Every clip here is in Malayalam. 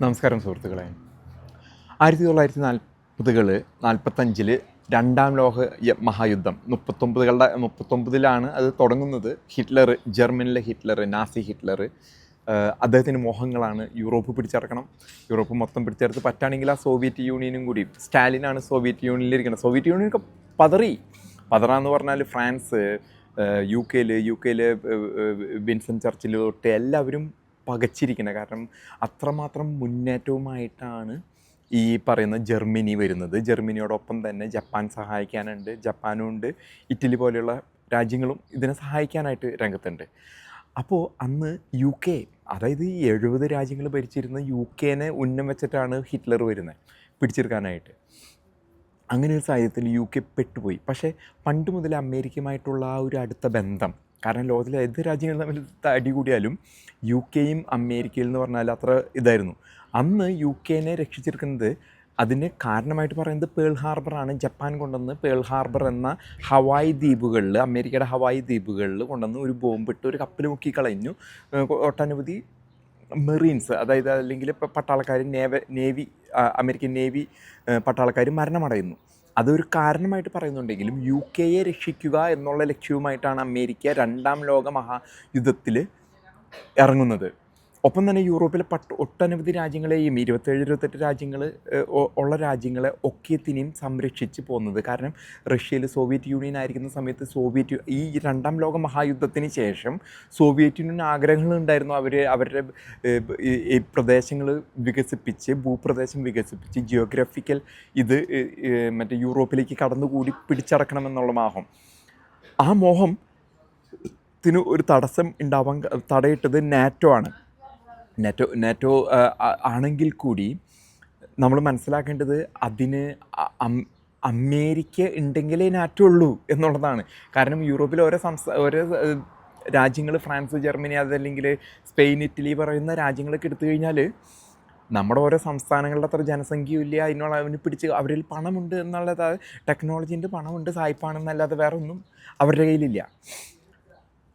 നമസ്കാരം സുഹൃത്തുക്കളെ. 1940 45 രണ്ടാം ലോക മഹായുദ്ധം 39ലാണ് അത് തുടങ്ങുന്നത്. ഹിറ്റ്ലർ, ജർമ്മനിലെ ഹിറ്റ്ലർ, നാസി ഹിറ്റ്ലർ, അദ്ദേഹത്തിൻ്റെ മോഹങ്ങളാണ് യൂറോപ്പ് പിടിച്ചടക്കണം. യൂറോപ്പ് മൊത്തം പിടിച്ചെടുത്ത് പറ്റുകയാണെങ്കിൽ ആ സോവിയറ്റ് യൂണിയനും കൂടി. സ്റ്റാലിനാണ് സോവിയറ്റ് യൂണിയനിലിരിക്കുന്നത്. സോവിയറ്റ് യൂണിയനൊക്കെ പതറാന്ന് പറഞ്ഞാൽ ഫ്രാൻസ്, യു കെയിൽ വിൻസൻ ചർച്ചിൽ തൊട്ട് എല്ലാവരും പകച്ചിരിക്കുന്നത്. കാരണം അത്രമാത്രം മുന്നേറ്റവുമായിട്ടാണ് ഈ പറയുന്ന ജർമ്മനി വരുന്നത്. ജർമ്മനിയോടൊപ്പം തന്നെ ജപ്പാൻ സഹായിക്കാനുണ്ട്, ജപ്പാനുമുണ്ട്, ഇറ്റലി പോലെയുള്ള രാജ്യങ്ങളും ഇതിനെ സഹായിക്കാനായിട്ട് രംഗത്തുണ്ട്. അപ്പോൾ അന്ന് യു കെ, അതായത് ഈ 70 രാജ്യങ്ങൾ ഭരിച്ചിരുന്ന യു കെനെ ഉന്നം വെച്ചിട്ടാണ് ഹിറ്റ്ലർ വരുന്നത് പിടിച്ചെടുക്കാനായിട്ട്. അങ്ങനെ ഒരു സാഹചര്യത്തിൽ യു കെ പെട്ടുപോയി. പക്ഷേ പണ്ട് മുതൽ അമേരിക്കയുമായിട്ടുള്ള ആ ഒരു അടുത്ത ബന്ധം, കാരണം ലോകത്തിലെ ഏത് രാജ്യങ്ങൾ തമ്മിൽ അടികൂടിയാലും യു കെയും അമേരിക്കയിൽ എന്ന് പറഞ്ഞാൽ അത്ര ഇതായിരുന്നു. അന്ന് യു കെനെ രക്ഷിച്ചെടുക്കുന്നത്, അതിന് കാരണമായിട്ട് പറയുന്നത് പേൾ ഹാർബറാണ്. ജപ്പാൻ കൊണ്ടുവന്ന് പേൾ ഹാർബർ എന്ന ഹവായ് ദ്വീപുകളിൽ, അമേരിക്കയുടെ ഹവായ് ദ്വീപുകളിൽ കൊണ്ടുവന്ന് ഒരു ബോംബിട്ട് ഒരു കപ്പൽ മുക്കി കളഞ്ഞു. ഒട്ടനവധി മെറീൻസ്, അതായത് അല്ലെങ്കിൽ ഇപ്പോൾ പട്ടാളക്കാർ, നേവി അമേരിക്കൻ നേവി പട്ടാളക്കാർ മരണമടയുന്നു. അതൊരു കാരണമായിട്ട് പറയുന്നുണ്ടെങ്കിലും യു കെയെ രക്ഷിക്കുക എന്നുള്ള ലക്ഷ്യവുമായിട്ടാണ് അമേരിക്ക രണ്ടാം ലോക മഹായുദ്ധത്തിൽ ഇറങ്ങുന്നത്. ഒപ്പം തന്നെ യൂറോപ്പിലെ ഒട്ടനവധി രാജ്യങ്ങളെയും 27-28 രാജ്യങ്ങൾ ഉള്ള രാജ്യങ്ങളെ ഒക്കെത്തിനെയും സംരക്ഷിച്ച് പോകുന്നത്. കാരണം റഷ്യയിൽ സോവിയറ്റ് യൂണിയൻ ആയിരിക്കുന്ന സമയത്ത് ഈ രണ്ടാം ലോക മഹായുദ്ധത്തിന് ശേഷം സോവിയറ്റ് യൂണിയൻ ആഗ്രഹങ്ങളുണ്ടായിരുന്നു. അവരുടെ ഈ പ്രദേശങ്ങൾ വികസിപ്പിച്ച്, ഭൂപ്രദേശം വികസിപ്പിച്ച്, ജിയോഗ്രഫിക്കൽ മറ്റേ യൂറോപ്പിലേക്ക് കടന്നുകൂടി പിടിച്ചടക്കണമെന്നുള്ള മോഹം. ആ മോഹത്തിന് ഒരു തടസ്സം ഉണ്ടാവാൻ തടയിട്ടത് നാറ്റോ ആണ്. നാറ്റോ ആണെങ്കിൽ കൂടി നമ്മൾ മനസ്സിലാക്കേണ്ടത് അതിന് അമേരിക്ക ഉണ്ടെങ്കിലേ നാറ്റോ ഉള്ളൂ എന്നുള്ളതാണ്. കാരണം യൂറോപ്പിലെ ഓരോ രാജ്യങ്ങൾ, ഫ്രാൻസ്, ജർമ്മനി, അതല്ലെങ്കിൽ സ്പെയിൻ, ഇറ്റലി പറയുന്ന രാജ്യങ്ങളൊക്കെ എടുത്തു കഴിഞ്ഞാൽ നമ്മുടെ ഓരോ സംസ്ഥാനങ്ങളുടെ അത്ര ജനസംഖ്യയില്ല. അതിന് പിടിച്ച് അവരിൽ പണമുണ്ട് എന്നുള്ളത്, ടെക്നോളജിൻ്റെ പണമുണ്ട്, സായിപ്പാണെന്നല്ലാതെ വേറെ ഒന്നും അവരുടെ കയ്യിലില്ല.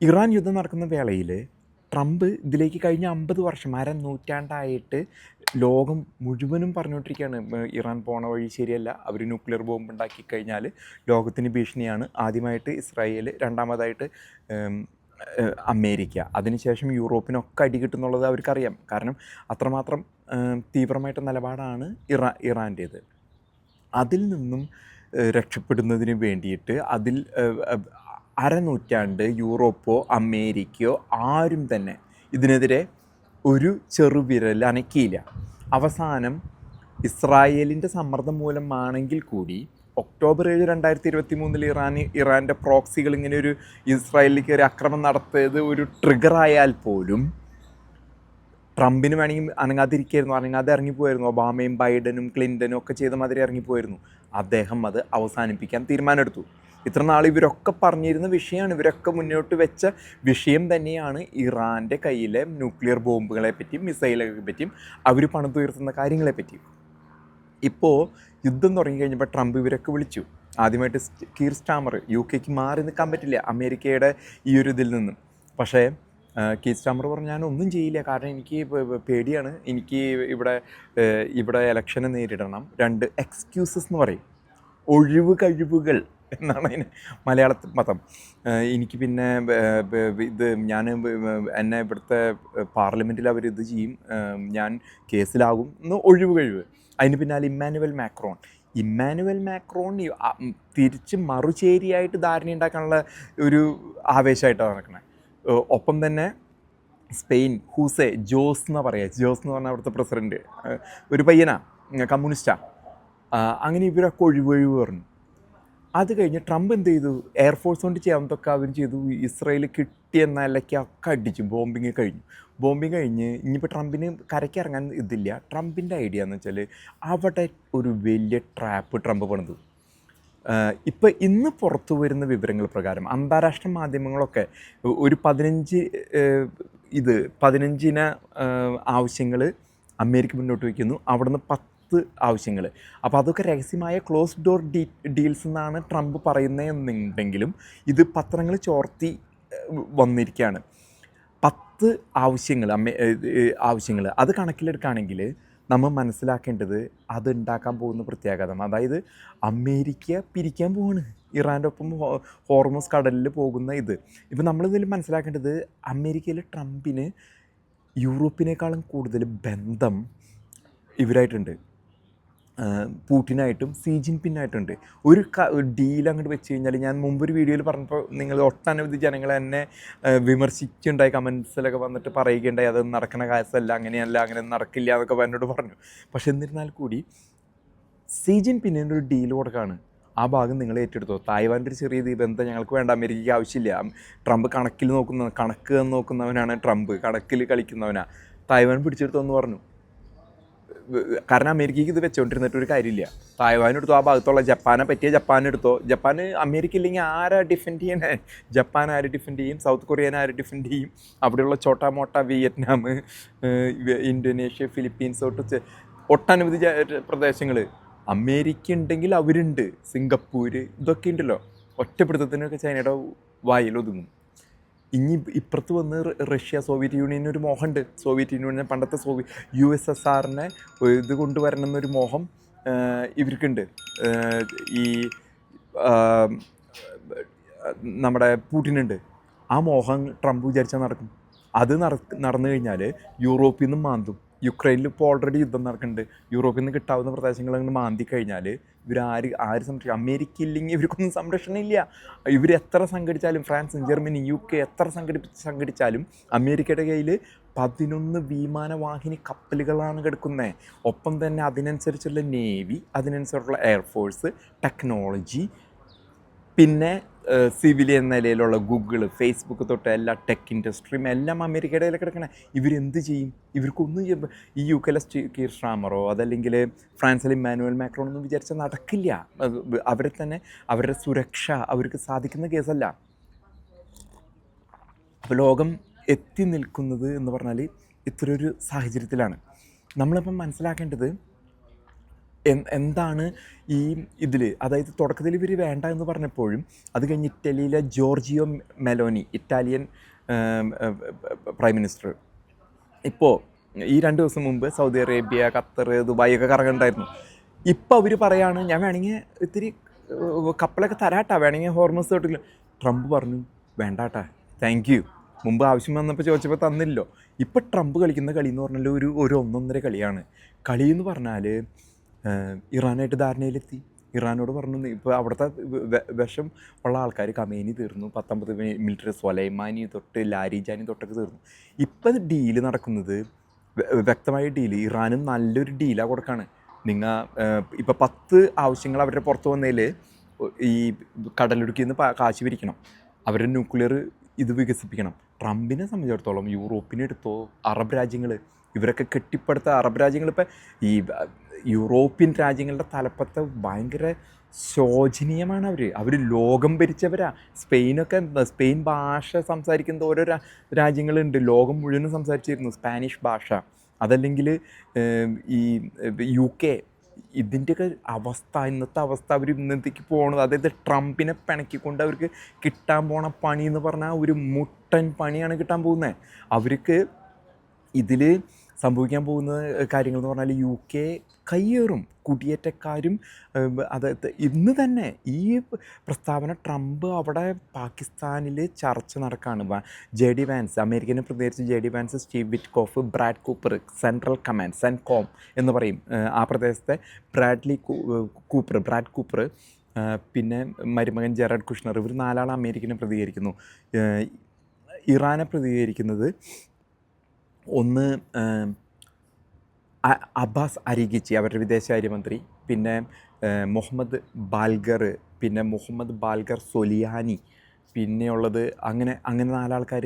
ഇറാൻ യുദ്ധം നടക്കുന്ന വേളയിൽ ട്രംപ് ഇതിലേക്ക് കഴിഞ്ഞ 50 വർഷം, നൂറ്റാണ്ടായിട്ട് ലോകം മുഴുവനും പറഞ്ഞുകൊണ്ടിരിക്കുകയാണ്, ഇറാൻ പോണ വഴി ശരിയല്ല, അവർ ന്യൂക്ലിയർ ബോംബ് ഉണ്ടാക്കി കഴിഞ്ഞാൽ ലോകത്തിന് ഭീഷണിയാണ്. ആദ്യമായിട്ട് ഇസ്രായേൽ, രണ്ടാമതായിട്ട് അമേരിക്ക, അതിനുശേഷം യൂറോപ്പിനൊക്കെ അടി കിട്ടുന്നുള്ളത് അവർക്കറിയാം. കാരണം അത്രമാത്രം തീവ്രമായിട്ട് നിലപാടാണ് ഇറാൻ്റേത്. അതിൽ നിന്നും രക്ഷപ്പെടുന്നതിന് വേണ്ടിയിട്ട് അരനൂറ്റാണ്ട് യൂറോപ്പോ അമേരിക്കയോ ആരും തന്നെ ഇതിനെതിരെ ഒരു ചെറുവിരൽ അനക്കിയില്ല. അവസാനം ഇസ്രായേലിൻ്റെ സമ്മർദ്ദം മൂലമാണെങ്കിൽ കൂടി ഒക്ടോബർ 7, 2023 ഇറാൻ്റെ പ്രോക്സികൾ ഇങ്ങനെ ഒരു ഇസ്രായേലിലേക്ക് ഒരു ആക്രമണം നടത്തിയത് ഒരു ട്രിഗറായാൽ പോലും ട്രംപിന് വേണമെങ്കിൽ അനങ്ങാതെ ഇറങ്ങിപ്പോയിരുന്നു. ഒബാമയും ബൈഡനും ക്ലിൻ്റനും ഒക്കെ ചെയ്ത മാതിരി ഇറങ്ങിപ്പോയിരുന്നു. അദ്ദേഹം അത് അവസാനിപ്പിക്കാൻ തീരുമാനമെടുത്തു. ഇത്ര നാൾ ഇവരൊക്കെ പറഞ്ഞിരുന്ന വിഷയമാണ്, ഇവരൊക്കെ മുന്നോട്ട് വെച്ച വിഷയം തന്നെയാണ് ഇറാൻ്റെ കയ്യിലെ ന്യൂക്ലിയർ ബോംബുകളെ പറ്റിയും മിസൈലുകളെ പറ്റിയും അവർ പണിതുയർത്തുന്ന കാര്യങ്ങളെ പറ്റിയും. ഇപ്പോൾ യുദ്ധം തുടങ്ങിക്കഴിഞ്ഞപ്പോൾ ട്രംപ് ഇവരൊക്കെ വിളിച്ചു. ആദ്യമായിട്ട് കീർ സ്റ്റാമർ, യു കെക്ക് മാറി നിൽക്കാൻ പറ്റില്ല അമേരിക്കയുടെ ഈ ഒരു ഇതിൽ നിന്നും. പക്ഷേ കീർ സ്റ്റാമർ പറഞ്ഞു, ഞാൻ ഒന്നും ചെയ്യില്ല, കാരണം എനിക്ക് പേടിയാണ്, എനിക്ക് ഇവിടെ ഇലക്ഷനെ നേരിടണം. 2 എക്സ്ക്യൂസസ് എന്ന് പറയും, ഒഴിവ് കഴിവുകൾ എന്നാണ് അതിന് മലയാളത്തിൽ മതം. എനിക്ക് പിന്നെ എന്നെ ഇവിടുത്തെ പാർലമെൻറ്റിൽ അവരിത് ചെയ്യും, ഞാൻ കേസിലാകും എന്ന് ഒഴിവ് കഴിവ്. അതിന് പിന്നാലെ ഇമ്മാനുവൽ മാക്രോൺ തിരിച്ച് മറുചേരിയായിട്ട് ധാരണ ഉണ്ടാക്കാനുള്ള ഒരു ആവേശമായിട്ടാണ് നടക്കുന്നത്. ഒപ്പം തന്നെ സ്പെയിൻ ജോസ് എന്ന് പറഞ്ഞാൽ അവിടുത്തെ പ്രസിഡൻറ്റ്, ഒരു പയ്യനാണ്, കമ്മ്യൂണിസ്റ്റാണ്. അങ്ങനെ ഇവരൊക്കെ ഒഴിവ് പറഞ്ഞു. അത് കഴിഞ്ഞ് ട്രംപ് എന്ത് ചെയ്തു, എയർഫോഴ്സ് കൊണ്ട് ചെയ്യാവുന്നതൊക്കെ അവർ ചെയ്തു. ഇസ്രായേൽ കിട്ടിയ നിലയ്ക്കൊക്കെ അടിച്ചു. ബോംബിങ് കഴിഞ്ഞ് ഇനിയിപ്പോൾ ട്രംപിന് കരയ്ക്ക് ഇറങ്ങാൻ ഇതില്ല. ട്രംപിൻ്റെ ഐഡിയ എന്ന് വെച്ചാൽ അവിടെ ഒരു വലിയ ട്രാപ്പ് ട്രംപ് പണിതു. ഇപ്പോൾ ഇന്ന് പുറത്തു വരുന്ന വിവരങ്ങൾ പ്രകാരം അന്താരാഷ്ട്ര മാധ്യമങ്ങളൊക്കെ ഒരു 15 ആവശ്യങ്ങൾ അമേരിക്ക മുന്നോട്ട് വയ്ക്കുന്നു. അവിടുന്ന് 10 ആവശ്യങ്ങൾ. അപ്പോൾ അതൊക്കെ രഹസ്യമായ ക്ലോസ് ഡോർ ഡീൽസ് എന്നാണ് ട്രംപ് പറയുന്നതെന്നുണ്ടെങ്കിലും ഇത് പത്രങ്ങൾ ചോർത്തി വന്നിരിക്കുകയാണ്. 10 ആവശ്യങ്ങൾ അത് കണക്കിലെടുക്കുകയാണെങ്കിൽ നമ്മൾ മനസ്സിലാക്കേണ്ടത് അത് ഉണ്ടാക്കാൻ പോകുന്ന പ്രത്യാഘാതം. അതായത് അമേരിക്ക പിരിക്കാൻ പോവാണ് ഇറാൻ്റെ ഒപ്പം ഹോർമസ് കടലിൽ പോകുന്ന ഇത്. ഇപ്പം നമ്മളിതിൽ മനസ്സിലാക്കേണ്ടത് അമേരിക്കയിൽ ട്രംപിന് യൂറോപ്പിനേക്കാളും കൂടുതൽ ബന്ധം ഇവരായിട്ടുണ്ട്, പൂട്ടിനായിട്ടും സി ജിൻപിന്നായിട്ടുണ്ട്. ഒരു ഡീൽ അങ്ങോട്ട് വെച്ച് കഴിഞ്ഞാൽ, ഞാൻ മുമ്പൊരു വീഡിയോയിൽ പറഞ്ഞപ്പോൾ നിങ്ങൾ ഒട്ടനവധി ജനങ്ങൾ എന്നെ വിമർശിക്കുണ്ടായി, കമൻസിലൊക്കെ വന്നിട്ട് പറയുകയുണ്ടായി അത് നടക്കുന്ന കാര്യമല്ല, അങ്ങനെയല്ല, അങ്ങനെ നടക്കില്ല എന്നൊക്കെ എന്നോട് പറഞ്ഞു. പക്ഷെ എന്നിരുന്നാൽ കൂടി സി ജിൻപിന്നിൻ്റെ ഒരു ഡീൽ കൊടുക്കുകയാണ്, ആ ഭാഗം നിങ്ങൾ ഏറ്റെടുത്തോ. തായ്വാൻ്റെ ഒരു ചെറിയ ദ്വീപ് എന്താ ഞങ്ങൾക്ക് വേണ്ട, അമേരിക്കയ്ക്ക് ആവശ്യമില്ല. ട്രംപ് കണക്ക് നോക്കുന്നവനാണ്, ട്രംപ് കണക്കിൽ കളിക്കുന്നവനാണ്. തായ്വാൻ പിടിച്ചെടുത്തോ എന്ന് പറഞ്ഞു. കാരണം അമേരിക്കയ്ക്ക് ഇത് വെച്ചുകൊണ്ടിരുന്നിട്ട് ഒരു കാര്യമില്ല. തായ്വാൻ എടുത്തോ, ആ ഭാഗത്തുള്ള ജപ്പാനെ പറ്റിയ ജപ്പാൻ എടുത്തോ. ജപ്പാൻ അമേരിക്ക ഇല്ലെങ്കിൽ ആരാ ഡിഫെൻഡ് ചെയ്യണേ? ജപ്പാൻ ആര് ഡിഫെൻഡ് ചെയ്യും? സൗത്ത് കൊറിയനെ ആര് ഡിഫെൻഡ് ചെയ്യും? അവിടെയുള്ള ചോട്ടാ മോട്ട വിയറ്റ്നാം, ഇന്തോനേഷ്യ, ഫിലിപ്പീൻസ് തൊട്ട് ഒട്ടനവധി പ്രദേശങ്ങൾ അമേരിക്ക ഉണ്ടെങ്കിൽ അവരുണ്ട്. സിംഗപ്പൂർ, ഇതൊക്കെ ഉണ്ടല്ലോ. ഒറ്റപ്പിടുത്തത്തിനൊക്കെ ചൈനയുടെ വായിലൊതുങ്ങും. ഇനി ഇപ്പുറത്ത് വന്ന് റഷ്യ, സോവിയറ്റ് യൂണിയന് ഒരു മോഹമുണ്ട്. സോവിയറ്റ് യൂണിയൻ പണ്ടത്തെ USSRനെ ഇത് കൊണ്ടുവരണം എന്നൊരു മോഹം ഇവർക്കുണ്ട്. ഈ നമ്മുടെ പൂട്ടിനുണ്ട്. ആ മോഹം ട്രംപ് വിചാരിച്ചാൽ നടക്കും. അത് നടന്നു കഴിഞ്ഞാൽ യൂറോപ്പിൽ നിന്നും മാന്തും. യുക്രൈനിൽ ഇപ്പോൾ ഓൾറെഡി യുദ്ധം നടക്കുന്നുണ്ട്. യൂറോപ്പിൽ നിന്ന് കിട്ടാവുന്ന പ്രദേശങ്ങൾ അങ്ങ് മാന്തി കഴിഞ്ഞാൽ ആര് സംരക്ഷിക്കും? അമേരിക്ക ഇല്ലെങ്കിൽ ഇവർക്കൊന്നും സംരക്ഷണം ഇല്ല. എത്ര സംഘടിച്ചാലും, ഫ്രാൻസും ജർമ്മനി, UK എത്ര സംഘടിച്ചാലും അമേരിക്കയുടെ കയ്യിൽ 11 വിമാനവാഹിനി കപ്പലുകളാണ് കിടക്കുന്നത്. ഒപ്പം തന്നെ അതിനനുസരിച്ചുള്ള നേവി, അതിനനുസരിച്ചുള്ള എയർഫോഴ്സ്, ടെക്നോളജി, പിന്നെ സിവിലിയൻ നിലയിലുള്ള ഗൂഗിൾ, ഫേസ്ബുക്ക് തൊട്ട് എല്ലാ ടെക് ഇൻഡസ്ട്രിയും എല്ലാം അമേരിക്കയുടെ കയ്യിൽ കിടക്കണേ. ഇവരെന്ത് ചെയ്യും? ഇവർക്കൊന്നും ഈ UK കീർ സ്റ്റാമറോ അതല്ലെങ്കിൽ ഫ്രാൻസിലെ ഇമ്മാനുവൽ മാക്രോൺ ഒന്നും വിചാരിച്ചാൽ നടക്കില്ല. അവരെ തന്നെ, അവരുടെ സുരക്ഷ അവർക്ക് സാധിക്കുന്ന കേസല്ല. അപ്പോൾ ലോകം എത്തി നിൽക്കുന്നത് എന്ന് പറഞ്ഞാൽ ഇത്തരൊരു സാഹചര്യത്തിലാണ്. നമ്മളിപ്പം മനസ്സിലാക്കേണ്ടത് എന്താണ് ഈ ഇതിൽ. അതായത് തുടക്കത്തിൽ ഇവർ വേണ്ട എന്ന് പറഞ്ഞപ്പോഴും അത് കഴിഞ്ഞ് ഇറ്റലിയിലെ Giorgio Meloni, Italian prime minister, ഇപ്പോൾ ഈ 2 ദിവസം മുമ്പ് സൗദി അറേബ്യ, ഖത്തർ, ദുബായ് ഒക്കെ കറങ്ങുന്നുണ്ടായിരുന്നു. ഇപ്പോൾ അവർ പറയാണ് ഞാൻ വേണമെങ്കിൽ ഇത്തിരി കപ്പലൊക്കെ തരാട്ടാ, വേണമെങ്കിൽ ഹോർമസ് തൊട്ടില്ല. ട്രംപ് പറഞ്ഞു വേണ്ടാട്ടാ, താങ്ക് യു. മുമ്പ് ആവശ്യം വന്നപ്പോൾ ചോദിച്ചപ്പോൾ തന്നില്ലോ. ഇപ്പം ട്രംപ് കളിക്കുന്ന കളി എന്ന് പറഞ്ഞാൽ ഒരു 1-1.5 കളിയാണ്. കളി എന്ന് പറഞ്ഞാൽ ഇറാനായിട്ട് ധാരണയിലെത്തി. ഇറാനോട് പറഞ്ഞു ഇപ്പോൾ അവിടുത്തെ വിഷം ഉള്ള ആൾക്കാർ കമേനി തീർന്നു, 19 മിലിറ്ററി, സൊലൈമാനി തൊട്ട് ലാരിജാനി തൊട്ടൊക്കെ തീർന്നു. ഇപ്പം ഡീല് നടക്കുന്നത് വ്യക്തമായ ഡീല്, ഇറാനും നല്ലൊരു ഡീലാണ് കൊടുക്കുകയാണ്. നിങ്ങൾ ഇപ്പോൾ 10 ആവശ്യങ്ങൾ അവരുടെ പുറത്ത് വന്നതിൽ ഈ കടലിടുക്കിൽ നിന്ന് കാശ് പിരിക്കണം, അവരുടെ ന്യൂക്ലിയർ ഇത് വികസിപ്പിക്കണം. ട്രംപിനെ സംബന്ധിച്ചിടത്തോളം യൂറോപ്പിനെടുത്തോ, അറബ് രാജ്യങ്ങൾ, ഇവരൊക്കെ കെട്ടിപ്പടുത്ത അറബ് രാജ്യങ്ങൾ, ഇപ്പം ഈ യൂറോപ്യൻ രാജ്യങ്ങളുടെ തലപ്പത്ത് ഭയങ്കര ശോചനീയമാണ്. അവർ ലോകം ഭരിച്ചവരാ. സ്പെയിൻ ഭാഷ സംസാരിക്കുന്ന ഓരോ രാജ്യങ്ങളുണ്ട്. ലോകം മുഴുവനും സംസാരിച്ചിരുന്നു സ്പാനിഷ് ഭാഷ. അതല്ലെങ്കിൽ ഈ UK, ഇതിൻ്റെയൊക്കെ അവസ്ഥ, ഇന്നത്തെ അവസ്ഥ അവർ ഇന്നത്തേക്ക് പോകുന്നത്. അതായത് ട്രംപിനെ പിണക്കിക്കൊണ്ട് അവർക്ക് കിട്ടാൻ പോണ പണി എന്ന് പറഞ്ഞാൽ ഒരു മുട്ടൻ പണിയാണ് കിട്ടാൻ പോകുന്നത്. അവർക്ക് ഇതിൽ സംഭവിക്കാൻ പോകുന്ന കാര്യങ്ങൾ എന്ന് പറഞ്ഞാൽ UK കയ്യേറും, കുടിയേറ്റക്കാരും. അതായത് ഇന്ന് തന്നെ ഈ പ്രസ്താവന ട്രംപ് അവിടെ പാകിസ്ഥാനിൽ ചർച്ച നടക്കുകയാണ്. JD വാൻസ്, അമേരിക്കനെ പ്രതികരിച്ച് JD Vance, Steve Witkoff, Brad Cooper, central command CENTCOM എന്ന് പറയും ആ പ്രദേശത്തെ ബ്രാഡ് കൂപ്പർ, പിന്നെ മരുമകൻ ജെറാഡ് കുഷ്ണർ, ഇവർ 4 ആൾ അമേരിക്കനെ പ്രതികരിക്കുന്നു. ഇറാനെ പ്രതികരിക്കുന്നത് ഒന്ന് അബ്ബാസ് അരിഗിച്ചി, അവരുടെ വിദേശകാര്യമന്ത്രി, പിന്നെ മുഹമ്മദ് ബാൽഗർ സൊലിയാനി, പിന്നെയുള്ളത് അങ്ങനെ 4 ആൾക്കാർ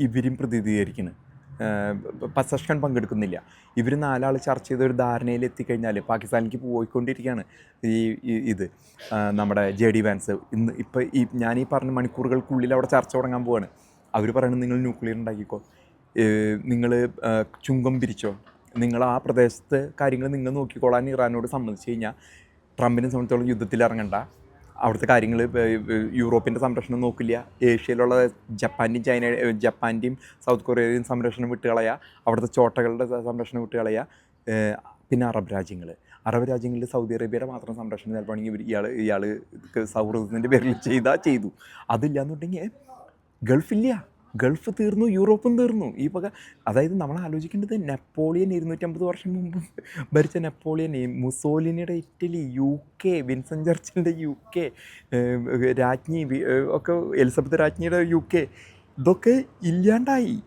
ഇവരും പ്രതിനിധീകരിക്കുന്നു. സെഷൻ പങ്കെടുക്കുന്നില്ല. ഇവർ 4 ആൾ ചർച്ച ചെയ്ത ഒരു ധാരണയിൽ എത്തിക്കഴിഞ്ഞാൽ പാകിസ്ഥാനിലേക്ക് പോയിക്കൊണ്ടിരിക്കുകയാണ് ഇത് നമ്മുടെ JD വാൻസ്. ഇപ്പോൾ ഞാൻ പറഞ്ഞ മണിക്കൂറുകൾക്കുള്ളിൽ അവിടെ ചർച്ച തുടങ്ങാൻ പോവാണ്. അവർ പറയുന്നത് നിങ്ങൾ ന്യൂക്ലിയർ ഉണ്ടാക്കിക്കോ, നിങ്ങൾ ചുങ്കം പിരിച്ചോ, നിങ്ങൾ ആ പ്രദേശത്ത് കാര്യങ്ങൾ നിങ്ങൾ നോക്കിക്കോളാൻ ഇറാനോട് സമ്മതിച്ചു കഴിഞ്ഞാൽ ട്രംപിനെ സംബന്ധിച്ചോളം യുദ്ധത്തിൽ ഇറങ്ങണ്ട. അവിടുത്തെ കാര്യങ്ങൾ യൂറോപ്പിൻ്റെ സംരക്ഷണം നോക്കില്ല, ഏഷ്യയിലുള്ള ജപ്പാൻ്റെയും സൗത്ത് കൊറിയയുടെയും സംരക്ഷണം വിട്ടുകളയുക, അവിടുത്തെ ചോട്ടകളുടെ സംരക്ഷണം വിട്ടുകളയുക, പിന്നെ അറബ് രാജ്യങ്ങളിൽ സൗദി അറേബ്യയുടെ മാത്രം സംരക്ഷണം ചിലപ്പോൾ ഇയാൾ സൗഹൃദത്തിൻ്റെ പേരിൽ ചെയ്തു. അതില്ലാന്നുണ്ടെങ്കിൽ ഗൾഫ് തീർന്നു, യൂറോപ്പും തീർന്നു. ഈ അതായത് നമ്മൾ ആലോചിക്കേണ്ടത് നെപ്പോളിയൻ 250 വർഷം മുമ്പ് ഭരിച്ച നെപ്പോളിയൻ, മുസോലിനിയുടെ ഇറ്റലി, UK, വിൻസൻ ചർച്ചിലിൻ്റെ UK, രാജ്ഞി ഒക്കെ എലിസബത്ത് രാജ്ഞിയുടെ UK, ഇതൊക്കെ ഇല്ലാണ്ടായി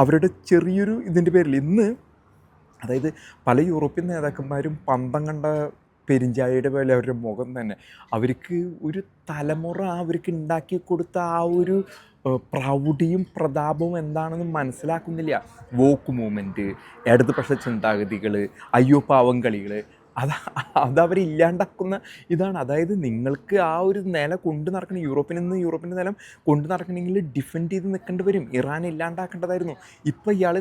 അവരുടെ ചെറിയൊരു ഇതിൻ്റെ പേരിൽ. ഇന്ന് അതായത് പല യൂറോപ്യൻ നേതാക്കന്മാരും പന്തം കണ്ട പെരിഞ്ചായയുടെ പോലെ അവരുടെ മുഖം തന്നെ. അവർക്ക് ഒരു തലമുറ അവർക്ക് ഉണ്ടാക്കി കൊടുത്ത ആ ഒരു പ്രൗഢിയും പ്രതാപവും എന്താണെന്ന് മനസ്സിലാക്കുന്നില്ല. വോക്ക് മൂവ്മെൻറ്റ്, ഇടതുപക്ഷ ചിന്താഗതികൾ, അയ്യോ പാവം കളികൾ, അതവരില്ലാണ്ടാക്കുന്ന ഇതാണ്. അതായത് നിങ്ങൾക്ക് ആ ഒരു നില കൊണ്ട് നടക്കണം, യൂറോപ്പിൻ്റെ നിലം കൊണ്ട് നടക്കണമെങ്കിൽ ഡിഫെൻഡ് ചെയ്ത് നിൽക്കേണ്ടി വരും. ഇറാൻ ഇല്ലാണ്ടാക്കേണ്ടതായിരുന്നു. ഇപ്പോൾ ഇയാൾ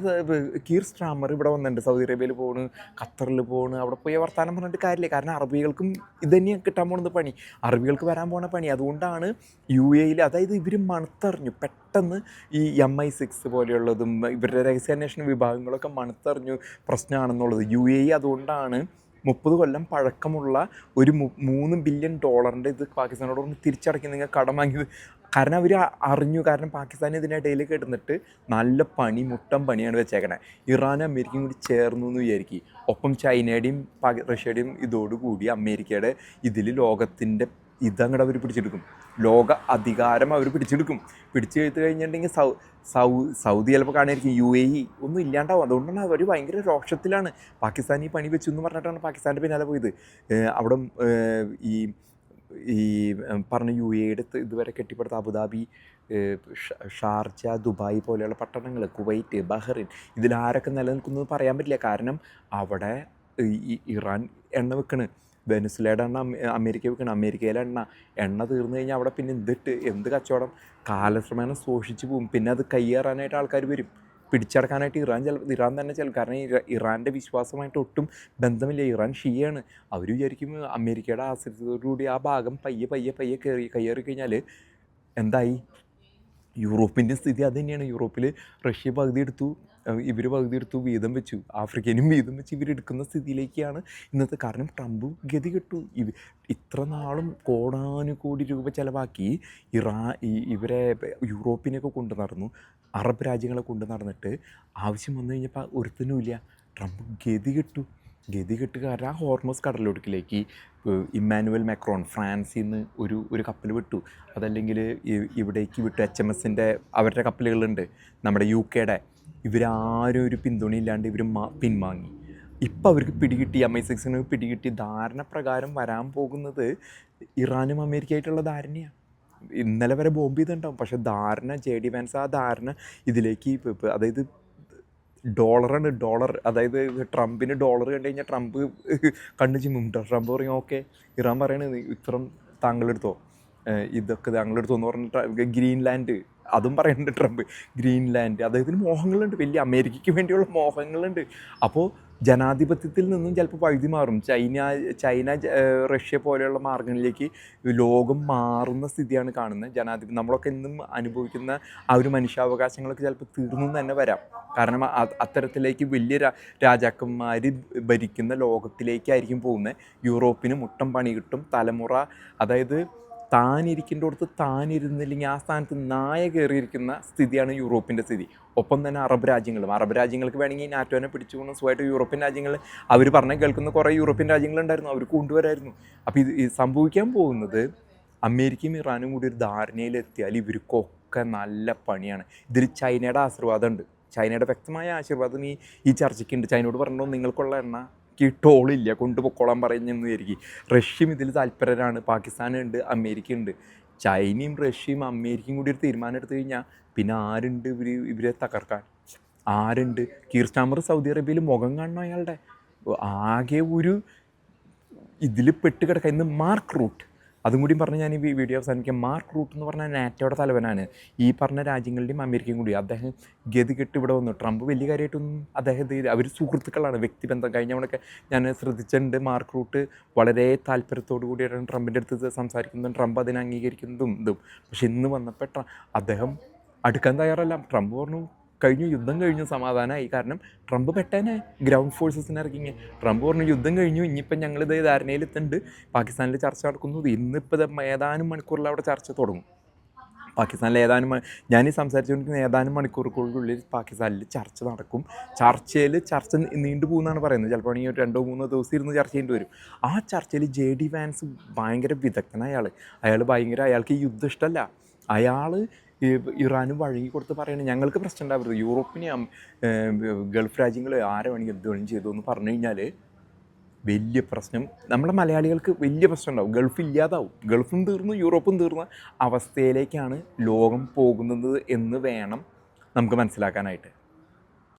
കീർ സ്റ്റാർമർ ഇവിടെ വന്നിട്ടുണ്ട്, സൗദി അറേബ്യയിൽ പോണ്, ഖത്തറിൽ പോണ്, അവിടെ പോയി വർത്താനം പറഞ്ഞിട്ട് കാര്യമില്ല. കാരണം അറബികൾക്കും ഇത് തന്നെയാണ് കിട്ടാൻ പോകുന്നത് പണി, അറബികൾക്ക് വരാൻ പോകുന്ന പണി. അതുകൊണ്ടാണ് UAE അതായത് ഇവർ മണത്തറിഞ്ഞു പെട്ടെന്ന് ഈ MI6 പോലെയുള്ളതും ഇവരുടെ രഹസ്യാന്വേഷണ വിഭാഗങ്ങളൊക്കെ മണത്തറിഞ്ഞു പ്രശ്നമാണെന്നുള്ളത്. UAE അതുകൊണ്ടാണ് 30 കൊല്ലം പഴക്കമുള്ള ഒരു $3 ബില്യൺ ഇത് പാകിസ്ഥാനോട് തിരിച്ചടക്കി നിങ്ങൾ കടം വാങ്ങിയത്. കാരണം അവർ അറിഞ്ഞു, കാരണം പാകിസ്ഥാൻ ഇതിനിടയിൽ കിടന്നിട്ട് നല്ല മുട്ടം പണിയാണ് വെച്ചേക്കണേ. ഇറാനും അമേരിക്കയും കൂടി ചേർന്നു എന്ന് വിചാരിക്കും. ഒപ്പം ചൈനയുടെയും റഷ്യയുടെയും ഇതോടുകൂടി അമേരിക്കയുടെ ഇതിൽ ലോകത്തിൻ്റെ ഇതങ്ങടെ അവർ പിടിച്ചെടുക്കും, ലോക അധികാരം അവർ പിടിച്ചെടുക്കും. പിടിച്ചെടുത്ത് കഴിഞ്ഞിട്ടുണ്ടെങ്കിൽ സൗദി ചിലപ്പോൾ കാണായിരിക്കും, UAE ഒന്നും ഇല്ലാണ്ടാവും. അതുകൊണ്ടാണ് അവർ ഭയങ്കര രോക്ഷത്തിലാണ്. പാകിസ്ഥാൻ ഈ പണി വെച്ചു എന്ന് പറഞ്ഞിട്ടാണ് പാകിസ്ഥാൻ്റെ പിന്നാലെ പോയത്. അവിടെ ഈ പറഞ്ഞ UAEയുടെ ഇതുവരെ കെട്ടിപ്പടുത്ത അബുദാബി, ഷാർജ, ദുബായ് പോലെയുള്ള പട്ടണങ്ങൾ, കുവൈറ്റ്, ബഹ്റിൻ, ഇതിലാരൊക്കെ നിലനിൽക്കുന്നത് പറയാൻ പറ്റില്ല. കാരണം അവിടെ ഇറാൻ എണ്ണ വെക്കണ്, വെനസ്വേലയുടെ എണ്ണ അമേരിക്ക വെക്കണം, അമേരിക്കയിലെ എണ്ണ തീർന്നു കഴിഞ്ഞാൽ അവിടെ പിന്നെ എന്ത് കച്ചവടം, കാലക്രമേണ സൂക്ഷിച്ച് പോകും. പിന്നെ അത് കയ്യേറാനായിട്ട് ആൾക്കാർ വരും, പിടിച്ചടക്കാനായിട്ട് ഇറാൻ തന്നെ ചെല്ലും. കാരണം ഇറാൻ്റെ വിശ്വാസമായിട്ട് ഒട്ടും ബന്ധമില്ല. ഇറാൻ ഷിയാണ്. അവർ വിചാരിക്കും അമേരിക്കയുടെ ആശ്രിതത്തോടുകൂടി ആ ഭാഗം പയ്യെ കയ്യേറി കഴിഞ്ഞാൽ എന്തായി. യൂറോപ്പിൻ്റെ സ്ഥിതി അത് തന്നെയാണ്. യൂറോപ്പിൽ റഷ്യ പകുതി എടുത്തു, ഇവർ പകുതി എടുത്തു, വീതം വെച്ചു, ആഫ്രിക്കനും വീതം വെച്ച് ഇവരെടുക്കുന്ന സ്ഥിതിയിലേക്കാണ് ഇന്നത്തെ. കാരണം ട്രംപ് ഗതി കെട്ടു. ഇത്ര നാളും കോടാനുകോടി രൂപ ചിലവാക്കി ഇവരെ യൂറോപ്പിനെയൊക്കെ കൊണ്ടു നടന്നു, അറബ് രാജ്യങ്ങളെ കൊണ്ടു നടന്നിട്ട് ആവശ്യം വന്നു കഴിഞ്ഞപ്പോൾ ഒരുത്തനുമില്ല. ട്രംപ് ഗതി കെട്ട് കാരണം ആ ഹോർമസ് കടലൊടുക്കിലേക്ക് ഇമ്മാനുവൽ മാക്രോൺ ഫ്രാൻസിൽ നിന്ന് ഒരു കപ്പൽ വിട്ടു. അതല്ലെങ്കിൽ ഇവിടേക്ക് വിട്ടു. HMSൻ്റെ അവരുടെ കപ്പലുകളുണ്ട്, നമ്മുടെ UKയുടെ. ഇവരാരും ഒരു പിന്തുണയില്ലാണ്ട് ഇവർ പിൻവാങ്ങി. ഇപ്പം അവർക്ക് പിടികിട്ടി, MI6 പിടികിട്ടി. ധാരണ പ്രകാരം വരാൻ പോകുന്നത് ഇറാനും അമേരിക്കയായിട്ടുള്ള ധാരണയാണ്. ഇന്നലെ വരെ ബോംബ് ചെയ്തിട്ടുണ്ടാവും, പക്ഷേ ധാരണ JD വാൻസ് ആ ധാരണ ഇതിലേക്ക്, അതായത് ഡോളർ, അതായത് ട്രംപിന് ഡോളർ കണ്ടു കഴിഞ്ഞാൽ ട്രംപ് കണ്ണു ചിമ്മും. ട്രംപ് പറയും ഓക്കെ, ഇറാൻ പറയണത് ഇത്രം താങ്കളെടുത്തോ, ഇതൊക്കെ താങ്കളെടുത്തോ എന്ന് പറഞ്ഞിട്ട് ഗ്രീൻലാൻഡ് അതും പറയുന്നുണ്ട് ട്രംപ്. ഗ്രീൻലാൻഡ് അദ്ദേഹത്തിന് മോഹങ്ങളുണ്ട്, വലിയ അമേരിക്കയ്ക്ക് വേണ്ടിയുള്ള മോഹങ്ങളുണ്ട്. അപ്പോൾ ജനാധിപത്യത്തിൽ നിന്നും ചിലപ്പോൾ വഴുതി മാറും. ചൈന റഷ്യ പോലെയുള്ള മാർഗങ്ങളിലേക്ക് ലോകം മാറുന്ന സ്ഥിതിയാണ് കാണുന്നത്. നമ്മളൊക്കെ ഇന്നും അനുഭവിക്കുന്ന ആ ഒരു മനുഷ്യാവകാശങ്ങളൊക്കെ ചിലപ്പോൾ തീർന്നു തന്നെ വരാം. കാരണം അത്തരത്തിലേക്ക് വലിയ രാജാക്കന്മാർ ഭരിക്കുന്ന ലോകത്തിലേക്കായിരിക്കും പോകുന്നത്. യൂറോപ്പിന് മുട്ടം പണി കിട്ടും. തലമുറ, അതായത് താനിരിക്കേണ്ടടുത്ത് താനിരുന്നില്ലെങ്കിൽ ആ സ്ഥാനത്ത് നായ കയറിയിരിക്കുന്ന സ്ഥിതിയാണ് യൂറോപ്പിൻ്റെ സ്ഥിതി. ഒപ്പം തന്നെ അറബ് രാജ്യങ്ങൾക്ക് വേണമെങ്കിൽ നാറ്റോനെ പിടിച്ചുകൊണ്ട് സുഖമായിട്ട് യൂറോപ്യൻ രാജ്യങ്ങൾ അവർ പറഞ്ഞാൽ കേൾക്കുന്ന കുറേ യൂറോപ്യൻ രാജ്യങ്ങളുണ്ടായിരുന്നു, അവർ കൊണ്ടുവരായിരുന്നു. അപ്പോൾ ഇത് സംഭവിക്കാൻ പോകുന്നത് അമേരിക്കയും ഇറാനും കൂടി ഒരു ധാരണയിലെത്തിയാൽ ഇവർക്കൊക്കെ നല്ല പണിയാണ്. ഇതിൽ ചൈനയുടെ ആശീർവാദമുണ്ട്, ചൈനയുടെ വ്യക്തമായ ആശീർവാദം ഈ ചർച്ചയ്ക്കുണ്ട്. ചൈനയോട് പറഞ്ഞോ നിങ്ങൾക്കുള്ള എണ്ണ ടോളില്ല, കൊണ്ടുപൊക്കോളാൻ പറയുന്നതെന്ന് വിചാരിക്കും. റഷ്യയും ഇതിൽ താല്പര്യരാണ്, പാകിസ്ഥാനുണ്ട്, അമേരിക്ക ഉണ്ട്. ചൈനയും റഷ്യയും അമേരിക്കയും കൂടി ഒരു തീരുമാനം എടുത്തു കഴിഞ്ഞാൽ പിന്നെ ആരുണ്ട് ഇവരെ തകർക്കാൻ? ആരുണ്ട്? കീർ സ്റ്റാർമർ സൗദി അറേബ്യയിൽ മുഖം കാണണം അയാളുടെ. ആകെ ഒരു ഇതിൽ പെട്ട് കിടക്കുക. ഇന്ന് മാർക്ക് റൂട്ട്, അതും കൂടി പറഞ്ഞ് ഞാൻ ഈ വീഡിയോ അവസാനിക്കാം. മാർക്ക് റൂട്ട് എന്ന് പറഞ്ഞാൽ നാറ്റോയുടെ തലവനാണ്. ഈ പറഞ്ഞ രാജ്യങ്ങളുടെയും അമേരിക്കയും കൂടി. അദ്ദേഹം ഗതി കെട്ട് ഇവിടെ വന്നു. ട്രംപ് വലിയ കാര്യമായിട്ടൊന്നും അദ്ദേഹം അവർ സുഹൃത്തുക്കളാണ്, വ്യക്തിബന്ധം. കഴിഞ്ഞവണൊക്കെ ഞാൻ ശ്രദ്ധിച്ചിട്ടുണ്ട്. മാർക്ക് റൂട്ട് വളരെ താല്പര്യത്തോടു കൂടിയാണ് ട്രംപിൻ്റെ അടുത്ത് സംസാരിക്കുന്നതും ട്രംപ് അതിനെ അംഗീകരിക്കുന്നതും ഇതും. പക്ഷെ ഇന്ന് വന്നപ്പോൾ അദ്ദേഹം അടുക്കാൻ തയ്യാറല്ല. ട്രംപ് പറഞ്ഞു കഴിഞ്ഞു, യുദ്ധം കഴിഞ്ഞു, സമാധാനമായി. കാരണം ട്രംപ് പെട്ടെന്ന് ഗ്രൗണ്ട് ഫോഴ്സസിനെ ഇറക്കിങ്ങി. ട്രംപ് പറഞ്ഞു യുദ്ധം കഴിഞ്ഞു, ഇനിയിപ്പം ഞങ്ങളിത് ധാരണയിലെത്തുന്നുണ്ട്, പാകിസ്ഥാനിൽ ചർച്ച നടക്കുന്നു. ഇന്നിപ്പോൾ ഏതാനും മണിക്കൂറിൽ അവിടെ ചർച്ച തുടങ്ങും. പാകിസ്ഥാനിൽ ഞാൻ ഈ സംസാരിച്ചുകൊണ്ടിരിക്കുന്ന ഏതാനും മണിക്കൂറുകൾക്കുള്ളിൽ പാകിസ്ഥാനിൽ ചർച്ച നടക്കും. ചർച്ച നീണ്ടു പോകുന്നതാണ് പറയുന്നത്. ചിലപ്പോൾ ഈ 2-3 ദിവസം ഇരുന്ന് ചർച്ച ചെയ്യേണ്ടി വരും. ആ ചർച്ചയിൽ JD വാൻസ് ഭയങ്കര വിദഗ്ധനായ അയാൾക്ക് ഈ യുദ്ധം ഇഷ്ടമല്ല. അയാൾ ഇറാന് വഴങ്ങി കൊടുത്ത് പറയണത് ഞങ്ങൾക്ക് പ്രശ്നം ഉണ്ടാവരുത്, യൂറോപ്പിനെ ഗൾഫ് രാജ്യങ്ങൾ ആരെ വേണമെങ്കിൽ എന്ത് വേണമെങ്കിൽ ചെയ്തു എന്ന് പറഞ്ഞു കഴിഞ്ഞാൽ വലിയ പ്രശ്നം, നമ്മുടെ മലയാളികൾക്ക് വലിയ പ്രശ്നം ഉണ്ടാവും. ഗൾഫ് ഇല്ലാതാവും, ഗൾഫും തീർന്നു, യൂറോപ്പും തീർന്ന അവസ്ഥയിലേക്കാണ് ലോകം പോകുന്നത് എന്ന് വേണം നമുക്ക് മനസ്സിലാക്കാനായിട്ട്.